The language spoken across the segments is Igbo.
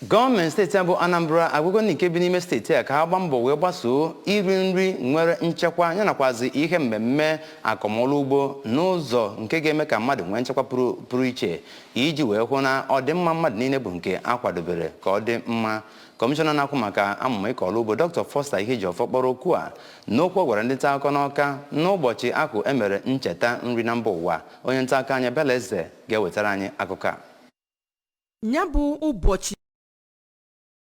Gọọmenti steeti abụ Anambra agwụgwọ nke bi n'ime steeti a ka ha gbaa mbọ wee gbasoo iri nri nwere nchekwa yanakwazi ihe mmemme akọmọrụ ugbo n'ụzọ nke ga-eme ka mmadụ nwee nchekwa pụrụ iche iji wee hụ na ọdịmma mmadụ niile bụ nke akwadobere ka ọ dị mma. Kọmishọna na-akwụ maka amụma ịkọ ọrụ ugbo Dr. Foster Ihejiọfọ kpọrọ okwu a n'okwu ọ gwara ndị nta akụkọ n'Awka n'ụbọchị ahụ emere ncheta nri na mba ụwa. Onye nta akụkọ anyị Beleze ga-ewetara anyị akụkọ a. Nya bụ ụbọchị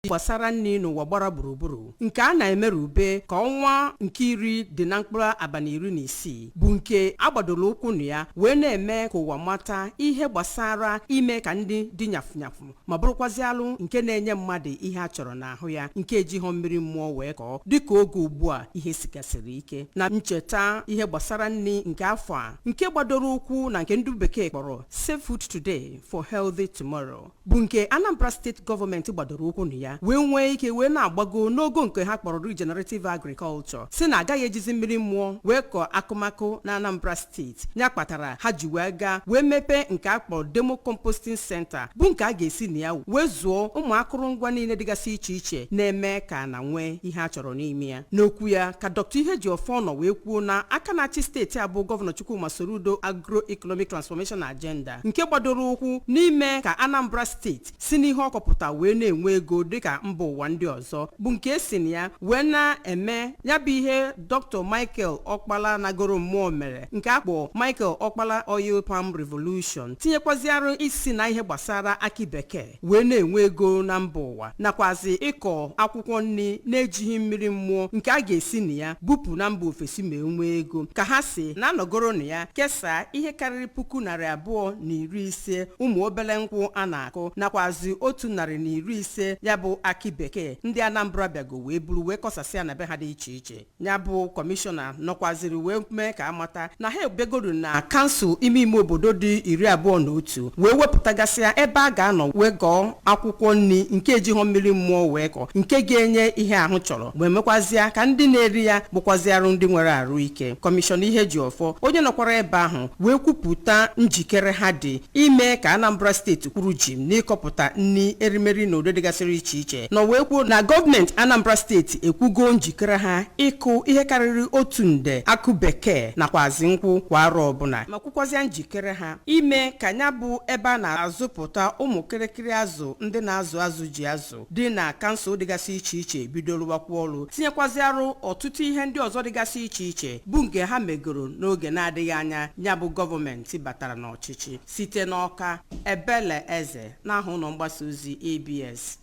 gbasara nri n'ụwa gbara gburugburu nke a na-emerube ka ọnwa nke iri dị na mkpụrụ abalị 16 bụ nke agbadoro ụkwụ na ya wee na-eme ka ụwa mata ihe gbasara ime ka ndị dị nyafụnyafụ ma bụrụkwazi alụ nke na-enye mmadụ ihe a chọrọ n'ahụ ya nke ejighọ mmiri mmụọ wee kọọ dịka oge ugbu a ihe sigasịrị ike na ncheta ihe gbasara nri nke afọ a nke gbadoro ụkwụ na nke ndị bekee kpọrọ Safe Food Today for Healthy Tomorrow bụ nke Anambra steeti gọọmenti gbadoro ụkwụ na ya wee nwee ike wee na-agbago n'ogo nke ha kpọrọ regenerative agriculture si na agaghị ejizi mmiri mmụọ wee kọọ akụmakụ na Anambra steeti ya kpatara ha ji wee gaa wee mepee nke a kpọrọ demo composting center bụ nke a ga-esi na ya wee zụọ ụmụ akụrụngwa niile dịgasị iche iche na-eme ka na nwee ihe a chọrọ n'ime ya. N'okwu ya ka Dr. Ihejiọfọ nọ wee kwuo na aka na-achị steeti abụ gọvanọ Chukwuma Soludo agro-economic transformation agenda nke gbadoro ụkwụ n'ime ka Anambra steeti si n'ihe ọkọpụta wee na-enwe ego dịka mba ụwa ndị ọzọ bụ nke esi na ya wee na-eme ya bụ ihe Dr. Michael Okpala nagoro mmụọ mere nke akpọ Michael Okpala Oil Palm Revolution tinyekwaziarụ isi na ihe gbasara akị bekee wee na-enwe ego na mba ụwa nakwazi ịkọ akwụkwọ nri na-ejighị mmiri mmụọ nke a ga-esi na ya bupụ na mba ofesi ma enwee ego ka ha si na-anọgoro na ya kesaa ihe karịrị 250 ụmụ obere nkwụ a na-akụ nakwazi 150 ya bụ akị bekee ndị Anambra bịago wee buru wee kọsasịa na be ha dị iche iche. Ya bụ kọmishọna nọkwaziri wee mee ka amata na ha ebegoro na kansụl ime obodo dị 21 wee wepụtagasịa ebe a ga-anọ wee gọọ akwụkwọ nri nke ejighọ mmiri mmụọ wee kọọ nke ga-enye ihe ahụ chọrọ wee mekwazịa ka ndị na-eri ya bụkwaziarụ ndị nwere arụ ike. Kọmishọna Ihejiọfọ onye nọkwara ebe ahụ wee kwupụta njikere ha dị ime ka Anambra steeti kwuru ji n'ịkọpụta nri erimeri na ụdị dịgasịrị iche iche nọ wee kwuo na gọọmenti Anambra steeti ekwugo njikere ha ịkụ ihe karịrị 1 nde akụ bekee nakwazi nkwụ kwa arọ ọbụla ma kwukwazịa njikere ha ime ka ya bụ ebe a na-azụpụta ụmụ kịrịkịrị azụ ndị na-azụ ji azụ dị na kansụl dịgasị iche iche bido rụbakwa ọrụ tinyekwaziarụ ọtụtụ ihe ndị ọzọ dịgasị iche iche bụ nke ha megoro n'oge na-adịghị anya ya bụ gọọmenti batara n'ọchịchị site n'Awka Ebele Eze n'aha ụlọ mgbasa ozi ABS.